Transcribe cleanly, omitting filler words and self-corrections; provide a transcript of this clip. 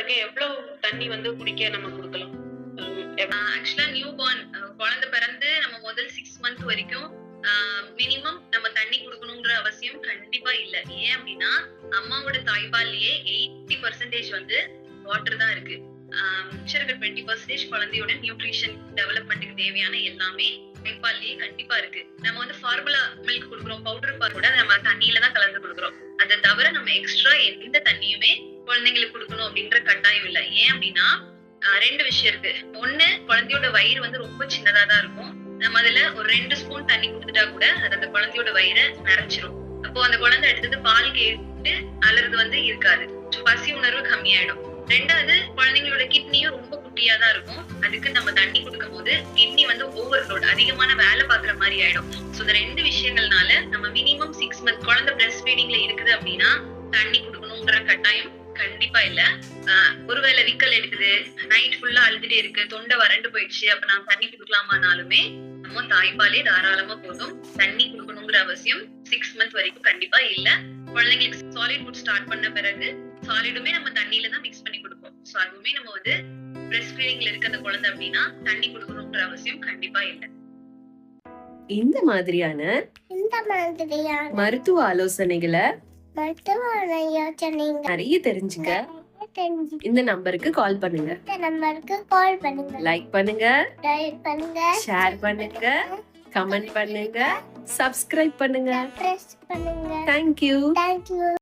பாருங்க எவ்வளவு தண்ணி வந்து குடிக்க நம்ம குடுக்கலாம். ஆக்சுவலா நியூ பார்ன் குழந்தை பிறந்து நம்ம முதல் 6 மந்த் வரைக்கும் மினிமம் நம்ம தண்ணி குடுக்கணும்ன்ற அவசியம் கண்டிப்பா இல்ல. ஏன் அப்படின்னா அம்மாவோட தாய்ப்பால்லயே 80% வந்து வாட்டர் தான் இருக்கு. மிச்சம் இருக்க 20% குழந்தையோட நியூட்ரிஷன் டெவலப்மெண்ட்டுக்கு தேவையான எல்லாமே தாய்ப்பால்லயே கண்டிப்பா இருக்கு. நம்ம வந்து ஃபார்முலா மில்க் குடுக்குறோம், பவுடர் பால் கூட நம்ம தண்ணியில தான் கலந்து குடுக்குறோம். அதை தவிர நம்ம எக்ஸ்ட்ரா எந்த தண்ணியுமே குழந்தைங்களுக்கு கொடுக்கணும் அப்படின்ற கட்டாயம் இல்ல. ஏன் அப்படின்னா 2 விஷயம் இருக்கு. ஒண்ணு, குழந்தையோட வயிறு வந்து ரொம்ப சின்னதா தான் இருக்கும். நம்ம அதுல ஒரு 2 ஸ்பூன் தண்ணி குடுத்துட்டா கூட அது அந்த குழந்தையோட வயிறை நிறைச்சிரும். அப்போ அந்த குழந்தை எடுத்தது பால் கேட்டு அலறது வந்து இருக்காது. பசி உணர்வு கம்மியாயிடும். 2வது, குழந்தைங்களோட கிட்னியும் ரொம்ப குட்டியா தான் இருக்கும். அதுக்கு நம்ம தண்ணி கொடுக்கும் போது கிட்னி வந்து ஓவர்லோட் அதிகமான வேலை பாக்குற மாதிரி ஆயிடும். சோ இந்த 2 விஷயங்கள்னால நம்ம மினிமம் 6 மந்த் குழந்தை பிரஸ்ட் ஃபீடிங்ல இருக்குது அப்படின்னா தண்ணி கொடுக்கணும்ன்ற கட்டாயம் கண்டிப்பா இல்ல. ஒருவேளை விக்கல் எடுக்குது, நைட் ஃபுல்லா அழுதுட்டே இருக்கு, தொண்டை வறண்டு போயிடுச்சு, அப்ப நான் தண்ணி குடுக்கலாமானாலுமே நம்ம தாய்ப்பாலே தாராளமா போதும். தண்ணி குடுக்கணுங்கிற அவசியம் 6 மந்த் வரைக்கும் கண்டிப்பா இல்ல. குழந்தைங்களுக்கு சாலிட் ஃபுட் ஸ்டார்ட் பண்ண பிறகு சாலிடுமே நம்ம தண்ணியில தான் மிக்ஸ் பண்ணி கொடுப்போம். சோ அதுவுமே நம்ம வந்து பிரஸ்ட் ஃபீடிங்ல இருக்க அந்த குழந்தை அப்படின்னா தண்ணி குடுக்கணும்ன்ற அவசியம் கண்டிப்பா இல்ல. இந்த மாதிரியான மருத்துவ ஆலோசனைகளை நிறைய தெரிஞ்சுக்க இந்த நம்பருக்கு கால் பண்ணுங்க. லைக் பண்ணுங்க, ஷேர் பண்ணுங்க, கமெண்ட் பண்ணுங்க, சப்ஸ்கிரைப் பண்ணுங்க. தேங்க்யூ.